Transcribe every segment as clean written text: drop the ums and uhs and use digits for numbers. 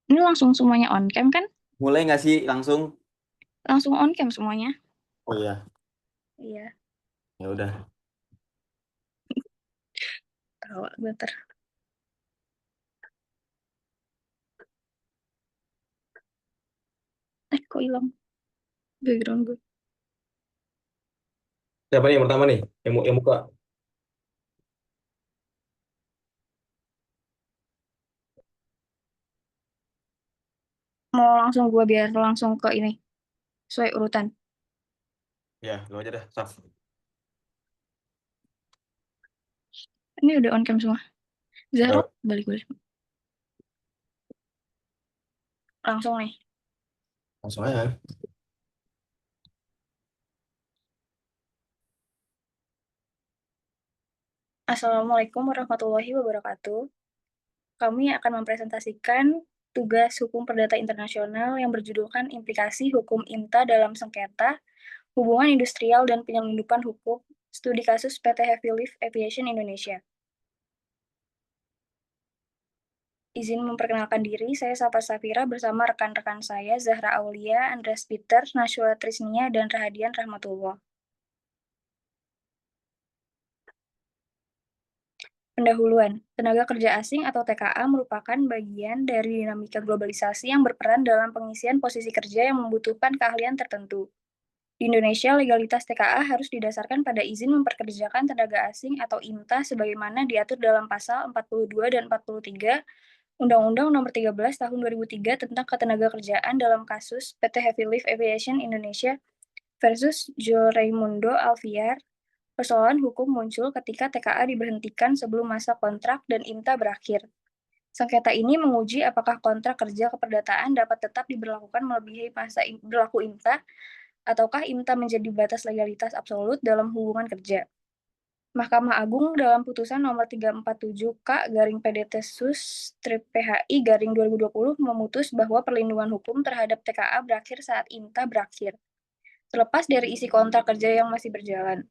Ini langsung semuanya on cam kan? Mulai nggak sih langsung? Langsung on cam semuanya. Oh iya, Iya, ya udah. tahu bentar. Kok hilang background gue? Siapa nih yang pertama nih? Yang buka. Mau langsung gue biar langsung ke ini, sesuai urutan. Ya, lu aja dah, Saf. Ini udah on cam semua. Zahro, Udah, balik. Langsung nih. langsung aja. Assalamualaikum warahmatullahi wabarakatuh. Kami akan mempresentasikan tugas hukum perdata internasional yang berjudulkan implikasi hukum IMTA dalam sengketa, hubungan industrial dan penyelundupan hukum, studi kasus PT Heavy Lift Aviation Indonesia. Izin memperkenalkan diri, saya Safa Safira bersama rekan-rekan saya Zahra Aulia, Andreas Peter, Nashwa Trisnia, dan Rahadian Rahmatullah. Pendahuluan, tenaga kerja asing atau TKA merupakan bagian dari dinamika globalisasi yang berperan dalam pengisian posisi kerja yang membutuhkan keahlian tertentu. Di Indonesia, legalitas TKA harus didasarkan pada izin memperkerjakan tenaga asing atau IMTA sebagaimana diatur dalam pasal 42 dan 43 Undang-Undang Nomor 13 Tahun 2003 tentang Ketenagakerjaan dalam kasus PT Heavy Lift Aviation Indonesia versus Joe Raimundo Alfiar. Persoalan hukum muncul ketika TKA diberhentikan sebelum masa kontrak dan IMTA berakhir. Sengketa ini menguji apakah kontrak kerja keperdataan dapat tetap diberlakukan melebihi masa berlaku IMTA, ataukah IMTA menjadi batas legalitas absolut dalam hubungan kerja. Mahkamah Agung dalam putusan nomor 347K garing PDT Sus strip PHI garing 2020 memutus bahwa perlindungan hukum terhadap TKA berakhir saat IMTA berakhir, terlepas dari isi kontrak kerja yang masih berjalan.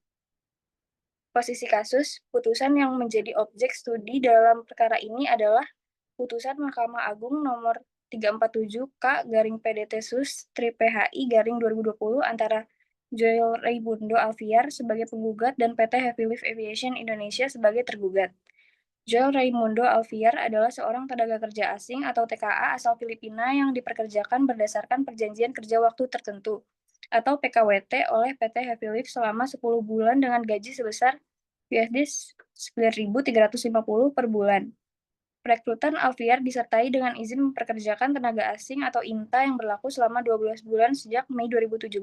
Posisi kasus, putusan yang menjadi objek studi dalam perkara ini adalah putusan Mahkamah Agung nomor 347K garing PDT Sus strip PHI garing 2020 antara Joel Raimundo Alfiar sebagai penggugat dan PT Heavy Lift Aviation Indonesia sebagai tergugat. Joel Raimundo Alfiar adalah seorang tenaga kerja asing atau TKA asal Filipina yang diperkerjakan berdasarkan perjanjian kerja waktu tertentu atau PKWT oleh PT Heavy Lift selama 10 bulan dengan gaji sebesar USD 9.350 per bulan. Perekrutan Alfiar disertai dengan izin memperkerjakan tenaga asing atau IMTA yang berlaku selama 12 bulan sejak Mei 2017.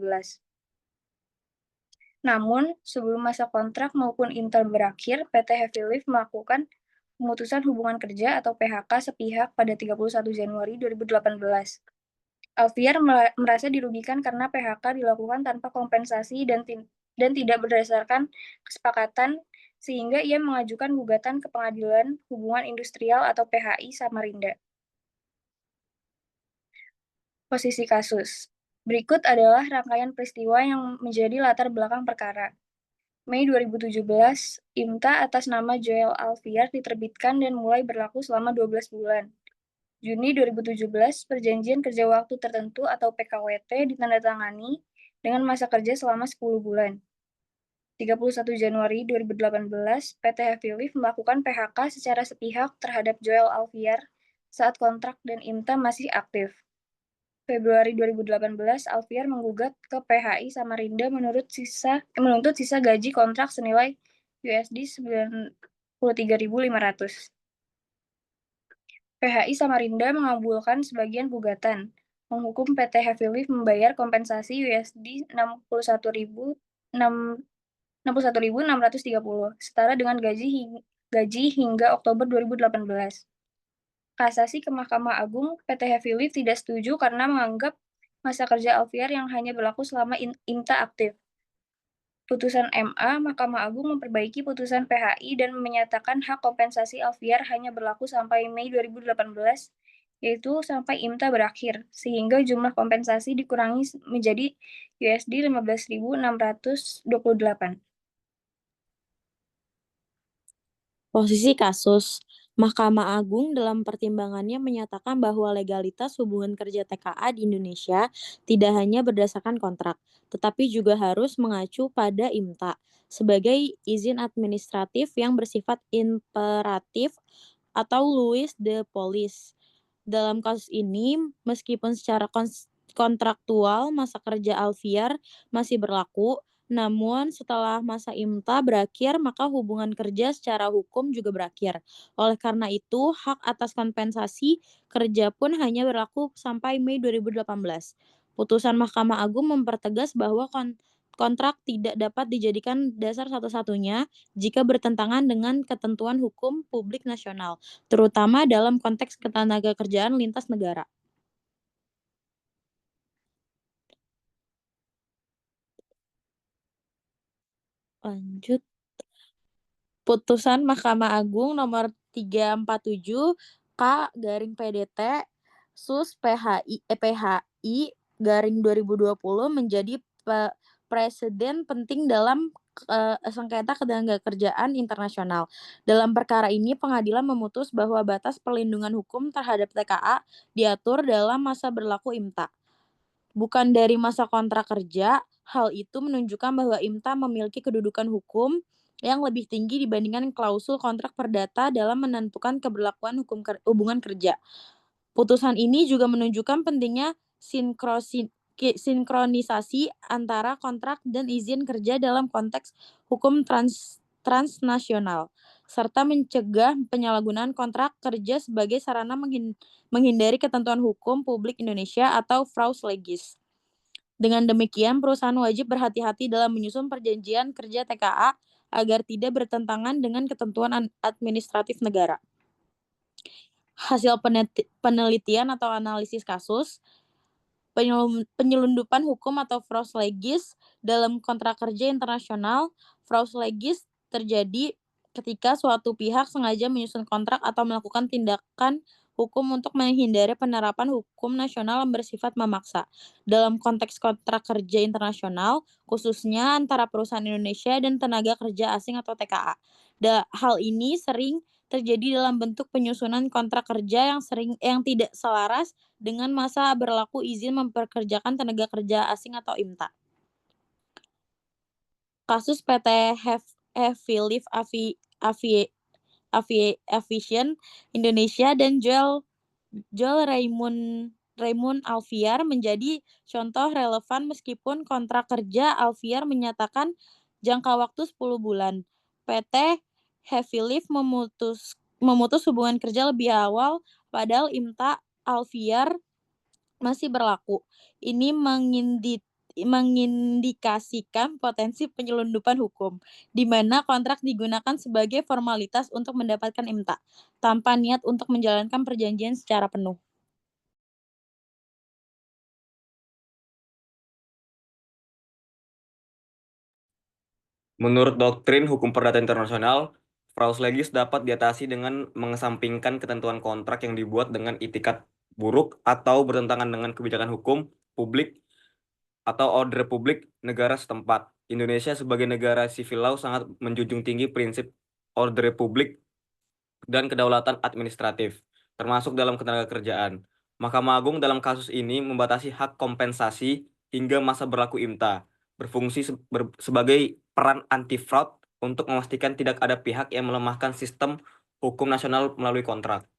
Namun, sebelum masa kontrak maupun IMTA berakhir, PT Heavy Lift melakukan pemutusan hubungan kerja atau PHK sepihak pada 31 Januari 2018. Alfiar merasa dirugikan karena PHK dilakukan tanpa kompensasi dan tidak berdasarkan kesepakatan, sehingga ia mengajukan gugatan ke Pengadilan Hubungan Industrial atau PHI Samarinda. Posisi kasus. Berikut adalah rangkaian peristiwa yang menjadi latar belakang perkara. Mei 2017, IMTA atas nama Joel Alfiar diterbitkan dan mulai berlaku selama 12 bulan. Juni 2017, Perjanjian Kerja Waktu Tertentu atau PKWT ditandatangani dengan masa kerja selama 10 bulan. 31 Januari 2018, PT Heavy Lift melakukan PHK secara sepihak terhadap Joel Alfiar saat kontrak dan IMTA masih aktif. Februari 2018, Alfiar menggugat ke PHI Samarinda menuntut sisa gaji kontrak senilai USD 93.500. PHI Samarinda mengabulkan sebagian gugatan, menghukum PT Heavy Lift membayar kompensasi USD 61.630, setara dengan gaji hingga Oktober 2018. Kasasi ke Mahkamah Agung, PT Heavy Lift tidak setuju karena menganggap masa kerja Alfiar yang hanya berlaku selama IMTA aktif. Putusan MA, Mahkamah Agung memperbaiki putusan PHI dan menyatakan hak kompensasi Alfiar hanya berlaku sampai Mei 2018, yaitu sampai IMTA berakhir, sehingga jumlah kompensasi dikurangi menjadi USD 15.628. Posisi kasus. Mahkamah Agung dalam pertimbangannya menyatakan bahwa legalitas hubungan kerja TKA di Indonesia tidak hanya berdasarkan kontrak, tetapi juga harus mengacu pada IMTA sebagai izin administratif yang bersifat imperatif atau luis de polis. Dalam kasus ini, meskipun secara kontraktual masa kerja Alfiar masih berlaku, namun setelah masa IMTA berakhir, maka hubungan kerja secara hukum juga berakhir. Oleh karena itu, hak atas kompensasi kerja pun hanya berlaku sampai Mei 2018. Putusan Mahkamah Agung mempertegas bahwa kontrak tidak dapat dijadikan dasar satu-satunya jika bertentangan dengan ketentuan hukum publik nasional, terutama dalam konteks ketenagakerjaan lintas negara. Lanjut. Putusan Mahkamah Agung nomor 347 K/PDT Sus PHI garing 2020 menjadi presiden penting dalam sengketa ketenagakerjaan internasional. Dalam perkara ini, pengadilan memutus bahwa batas perlindungan hukum terhadap TKA diatur dalam masa berlaku IMTA, bukan dari masa kontrak kerja. Hal itu menunjukkan bahwa IMTA memiliki kedudukan hukum yang lebih tinggi dibandingkan klausul kontrak perdata dalam menentukan keberlakuan hubungan kerja. Putusan ini juga menunjukkan pentingnya sinkronisasi antara kontrak dan izin kerja dalam konteks hukum transnasional, serta mencegah penyalahgunaan kontrak kerja sebagai sarana menghindari ketentuan hukum publik Indonesia atau fraus legis. Dengan demikian, perusahaan wajib berhati-hati dalam menyusun perjanjian kerja TKA agar tidak bertentangan dengan ketentuan administratif negara. Hasil penelitian atau analisis kasus, penyelundupan hukum atau fraus legis dalam kontrak kerja internasional. Fraus legis terjadi ketika suatu pihak sengaja menyusun kontrak atau melakukan tindakan hukum untuk menghindari penerapan hukum nasional yang bersifat memaksa. Dalam konteks kontrak kerja internasional, khususnya antara perusahaan Indonesia dan tenaga kerja asing atau TKA. Hal ini sering terjadi dalam bentuk penyusunan kontrak kerja yang tidak selaras dengan masa berlaku izin mempekerjakan tenaga kerja asing atau IMTA. Kasus PT Heavy Lift Aviation Indonesia dan Joel Raymond Alfiar menjadi contoh relevan meskipun kontrak kerja Alfiar menyatakan jangka waktu 10 bulan. PT Heavy Lift memutus hubungan kerja lebih awal, padahal IMTA Alfiar masih berlaku. Ini mengindikasikan potensi penyelundupan hukum, di mana kontrak digunakan sebagai formalitas untuk mendapatkan IMTA, tanpa niat untuk menjalankan perjanjian secara penuh. Menurut doktrin hukum perdata internasional, fraus legis dapat diatasi dengan mengesampingkan ketentuan kontrak yang dibuat dengan itikat buruk atau bertentangan dengan kebijakan hukum publik atau order publik negara setempat. Indonesia sebagai negara civil law sangat menjunjung tinggi prinsip order publik dan kedaulatan administratif, termasuk dalam ketenagakerjaan. Mahkamah Agung dalam kasus ini membatasi hak kompensasi hingga masa berlaku IMTA, berfungsi sebagai peran anti-fraud untuk memastikan tidak ada pihak yang melemahkan sistem hukum nasional melalui kontrak.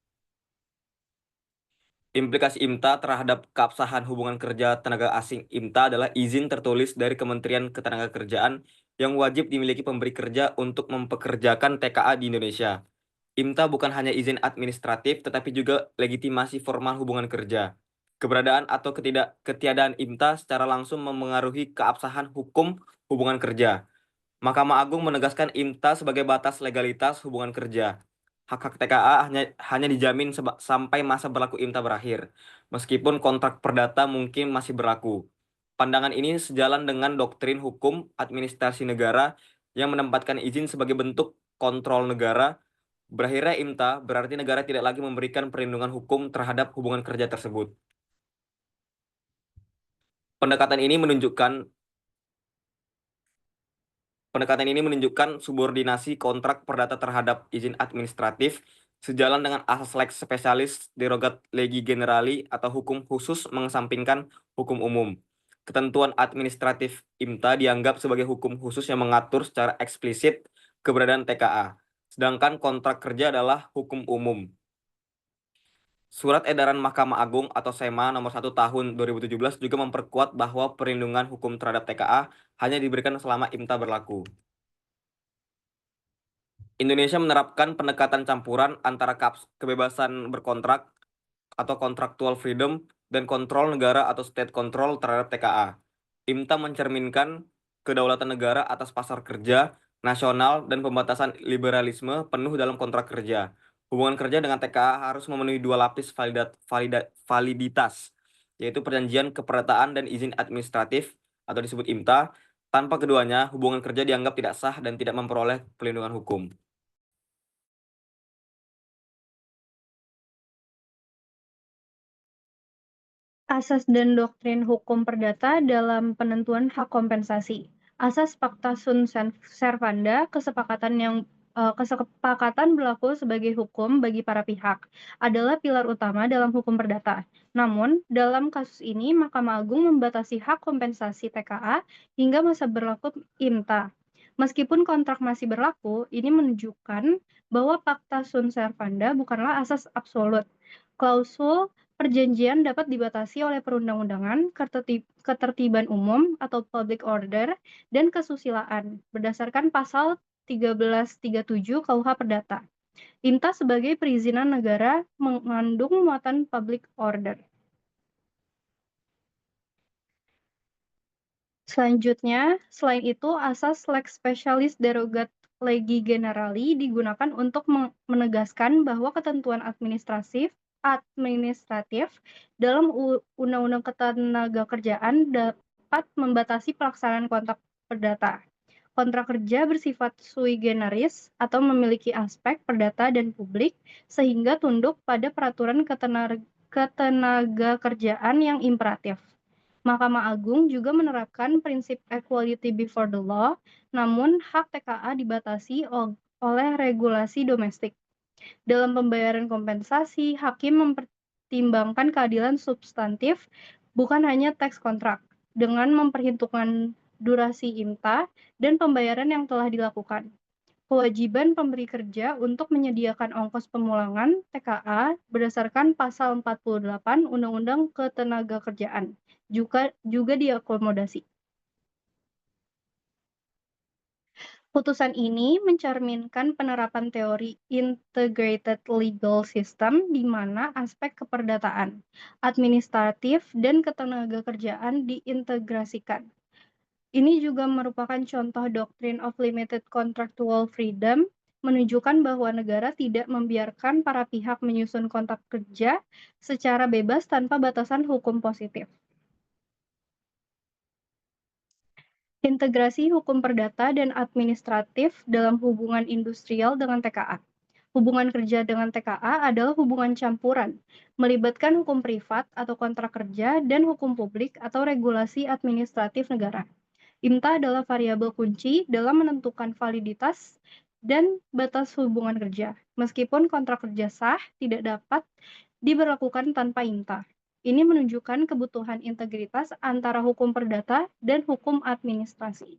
Implikasi IMTA terhadap keabsahan hubungan kerja tenaga asing. IMTA adalah izin tertulis dari Kementerian Ketenagakerjaan yang wajib dimiliki pemberi kerja untuk mempekerjakan TKA di Indonesia. IMTA bukan hanya izin administratif, tetapi juga legitimasi formal hubungan kerja. Keberadaan atau ketiadaan IMTA secara langsung memengaruhi keabsahan hukum hubungan kerja. Mahkamah Agung menegaskan IMTA sebagai batas legalitas hubungan kerja. Hak-hak TKA hanya dijamin sampai masa berlaku IMTA berakhir, meskipun kontrak perdata mungkin masih berlaku. Pandangan ini sejalan dengan doktrin hukum administrasi negara yang menempatkan izin sebagai bentuk kontrol negara. Berakhirnya IMTA berarti negara tidak lagi memberikan perlindungan hukum terhadap hubungan kerja tersebut. Pendekatan ini menunjukkan subordinasi kontrak perdata terhadap izin administratif, Sejalan dengan asas lex specialis derogat legi generali atau hukum khusus mengesampingkan hukum umum. Ketentuan administratif IMTA dianggap sebagai hukum khusus yang mengatur secara eksplisit keberadaan TKA, sedangkan kontrak kerja adalah hukum umum. Surat Edaran Mahkamah Agung atau SEMA nomor 1 tahun 2017 juga memperkuat bahwa perlindungan hukum terhadap TKA hanya diberikan selama IMTA berlaku. Indonesia menerapkan pendekatan campuran antara kebebasan berkontrak atau contractual freedom dan kontrol negara atau state control terhadap TKA. IMTA mencerminkan kedaulatan negara atas pasar kerja nasional dan pembatasan liberalisme penuh dalam kontrak kerja. Hubungan kerja dengan TKA harus memenuhi dua lapis validitas, yaitu perjanjian keperdataan dan izin administratif atau disebut IMTA. Tanpa keduanya, hubungan kerja dianggap tidak sah dan tidak memperoleh perlindungan hukum. Asas dan doktrin hukum perdata dalam penentuan hak kompensasi. Asas Pacta sunt servanda, kesepakatan berlaku sebagai hukum bagi para pihak, adalah pilar utama dalam hukum perdata. Namun, dalam kasus ini, Mahkamah Agung membatasi hak kompensasi TKA hingga masa berlaku IMTA. Meskipun kontrak masih berlaku, ini menunjukkan bahwa Pacta sunt servanda bukanlah asas absolut. Klausul perjanjian dapat dibatasi oleh perundang-undangan, ketertiban umum atau public order, dan kesusilaan berdasarkan pasal 1337 KUH Perdata. IMTA sebagai perizinan negara mengandung muatan public order. Selanjutnya, selain itu, asas lex specialis derogat legi generali digunakan untuk menegaskan bahwa ketentuan administratif dalam Undang-Undang Ketenagakerjaan dapat membatasi pelaksanaan kontrak perdata. Kontrak kerja bersifat sui generis atau memiliki aspek perdata dan publik sehingga tunduk pada peraturan ketenagakerjaan yang imperatif. Mahkamah Agung juga menerapkan prinsip equality before the law, namun hak TKA dibatasi oleh regulasi domestik. Dalam pembayaran kompensasi, hakim mempertimbangkan keadilan substantif, bukan hanya teks kontrak, dengan memperhitungkan durasi IMTA dan pembayaran yang telah dilakukan. Kewajiban pemberi kerja untuk menyediakan ongkos pemulangan TKA berdasarkan pasal 48 Undang-Undang Ketenagakerjaan juga diakomodasi. Putusan ini mencerminkan penerapan teori integrated legal system di mana aspek keperdataan, administratif, dan ketenagakerjaan diintegrasikan. Ini juga merupakan contoh Doctrine of Limited Contractual Freedom, menunjukkan bahwa negara tidak membiarkan para pihak menyusun kontrak kerja secara bebas tanpa batasan hukum positif. Integrasi hukum perdata dan administratif dalam hubungan industrial dengan TKA. Hubungan kerja dengan TKA adalah hubungan campuran, melibatkan hukum privat atau kontrak kerja dan hukum publik atau regulasi administratif negara. IMTA adalah variabel kunci dalam menentukan validitas dan batas hubungan kerja. Meskipun kontrak kerja sah tidak dapat diberlakukan tanpa IMTA. Ini menunjukkan kebutuhan integritas antara hukum perdata dan hukum administrasi.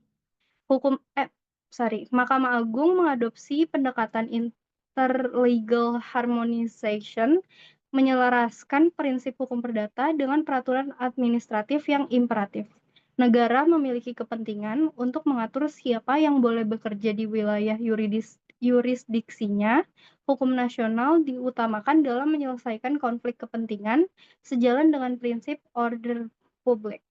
Mahkamah Agung mengadopsi pendekatan interlegal harmonization, menyelaraskan prinsip hukum perdata dengan peraturan administratif yang imperatif. Negara memiliki kepentingan untuk mengatur siapa yang boleh bekerja di wilayah yurisdiksinya. Hukum nasional diutamakan dalam menyelesaikan konflik kepentingan sejalan dengan prinsip order publik.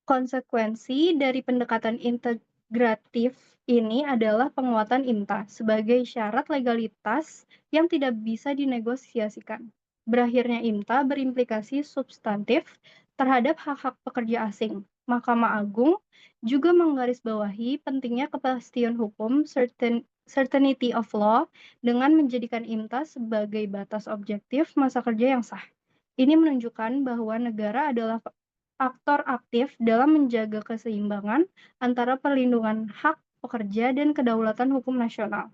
Konsekuensi dari pendekatan integratif ini adalah penguatan IMTA sebagai syarat legalitas yang tidak bisa dinegosiasikan. Berakhirnya IMTA berimplikasi substantif terhadap hak-hak pekerja asing. Mahkamah Agung juga menggarisbawahi pentingnya kepastian hukum certainty of law dengan menjadikan IMTA sebagai batas objektif masa kerja yang sah. Ini menunjukkan bahwa negara adalah aktor aktif dalam menjaga keseimbangan antara perlindungan hak pekerja dan kedaulatan hukum nasional.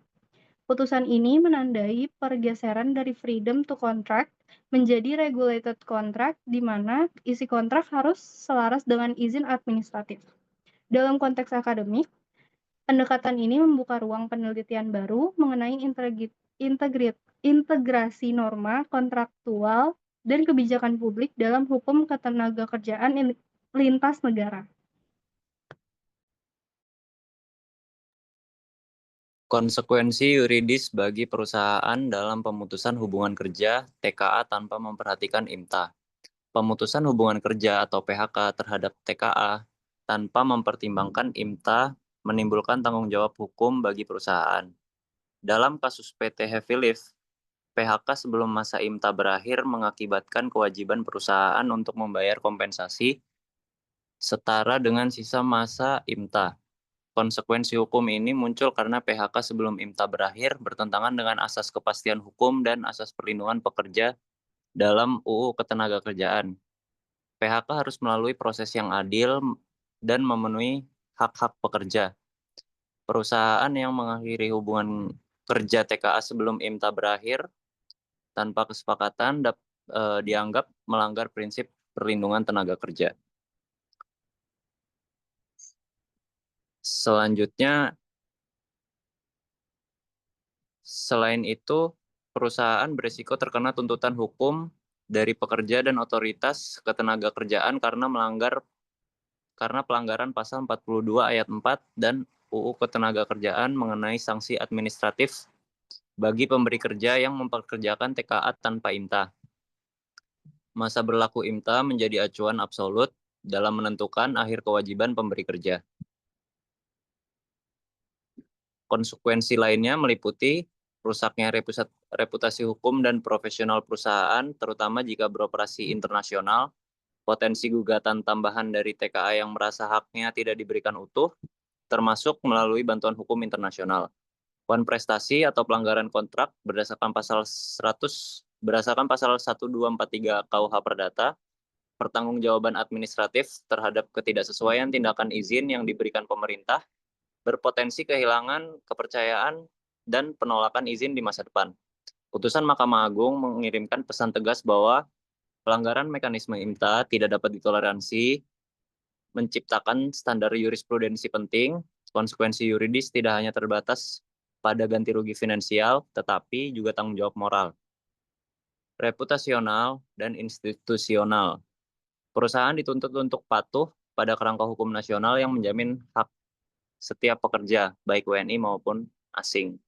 Putusan ini menandai pergeseran dari freedom to contract menjadi regulated contract, di mana isi kontrak harus selaras dengan izin administratif. Dalam konteks akademik, pendekatan ini membuka ruang penelitian baru mengenai integrasi norma kontraktual dan kebijakan publik dalam hukum ketenagakerjaan lintas negara. Konsekuensi yuridis bagi perusahaan dalam pemutusan hubungan kerja TKA tanpa memperhatikan IMTA. Pemutusan hubungan kerja atau PHK terhadap TKA tanpa mempertimbangkan IMTA menimbulkan tanggung jawab hukum bagi perusahaan. Dalam kasus PT Heavy Lift, PHK sebelum masa IMTA berakhir mengakibatkan kewajiban perusahaan untuk membayar kompensasi setara dengan sisa masa IMTA. Konsekuensi hukum ini muncul karena PHK sebelum IMTA berakhir bertentangan dengan asas kepastian hukum dan asas perlindungan pekerja dalam UU Ketenagakerjaan. PHK harus melalui proses yang adil dan memenuhi hak-hak pekerja. Perusahaan yang mengakhiri hubungan kerja TKA sebelum IMTA berakhir tanpa kesepakatan dianggap melanggar prinsip perlindungan tenaga kerja. Selanjutnya, selain itu, perusahaan berisiko terkena tuntutan hukum dari pekerja dan otoritas ketenagakerjaan karena pelanggaran pasal 42 ayat 4 dan UU Ketenagakerjaan mengenai sanksi administratif bagi pemberi kerja yang mempekerjakan TKA tanpa IMTA. Masa berlaku IMTA menjadi acuan absolut dalam menentukan akhir kewajiban pemberi kerja. Konsekuensi lainnya meliputi rusaknya reputasi hukum dan profesional perusahaan, terutama jika beroperasi internasional, potensi gugatan tambahan dari TKA yang merasa haknya tidak diberikan utuh, termasuk melalui bantuan hukum internasional. Prestasi atau pelanggaran kontrak berdasarkan pasal 1243 KUH Perdata, pertanggungjawaban administratif terhadap ketidaksesuaian tindakan izin yang diberikan pemerintah, berpotensi kehilangan kepercayaan dan penolakan izin di masa depan. Putusan Mahkamah Agung mengirimkan pesan tegas bahwa pelanggaran mekanisme IMTA tidak dapat ditoleransi, menciptakan standar jurisprudensi penting. Konsekuensi yuridis tidak hanya terbatas pada ganti rugi finansial, tetapi juga tanggung jawab moral, reputasional, dan institusional. Perusahaan dituntut untuk patuh pada kerangka hukum nasional yang menjamin hak setiap pekerja, baik WNI maupun asing.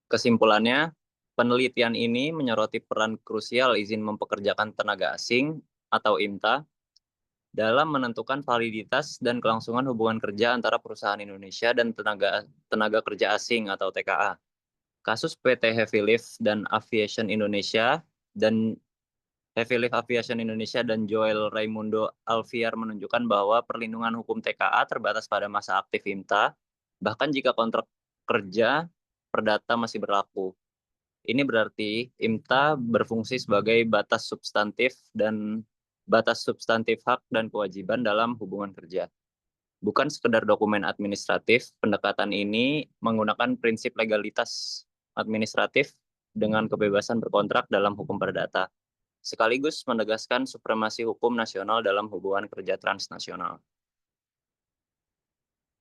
Kesimpulannya, penelitian ini menyoroti peran krusial izin mempekerjakan tenaga asing atau IMTA dalam menentukan validitas dan kelangsungan hubungan kerja antara perusahaan Indonesia dan tenaga kerja asing atau TKA. Kasus PT Heavy Lift dan Aviation Indonesia dan Joel Raimundo Alfiar menunjukkan bahwa perlindungan hukum TKA terbatas pada masa aktif IMTA, bahkan jika kontrak kerja perdata masih berlaku. Ini berarti IMTA berfungsi sebagai batas substantif hak dan kewajiban dalam hubungan kerja. Bukan sekedar dokumen administratif, pendekatan ini menggunakan prinsip legalitas administratif dengan kebebasan berkontrak dalam hukum perdata, sekaligus menegaskan supremasi hukum nasional dalam hubungan kerja transnasional.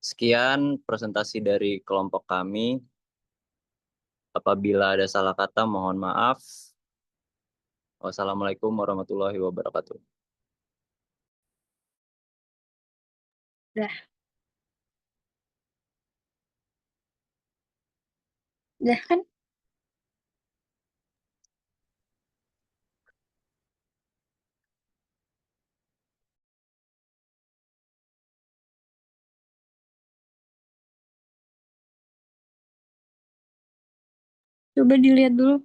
Sekian presentasi dari kelompok kami. Apabila ada salah kata, mohon maaf. Wassalamualaikum warahmatullahi wabarakatuh. Udah kan? Coba dilihat dulu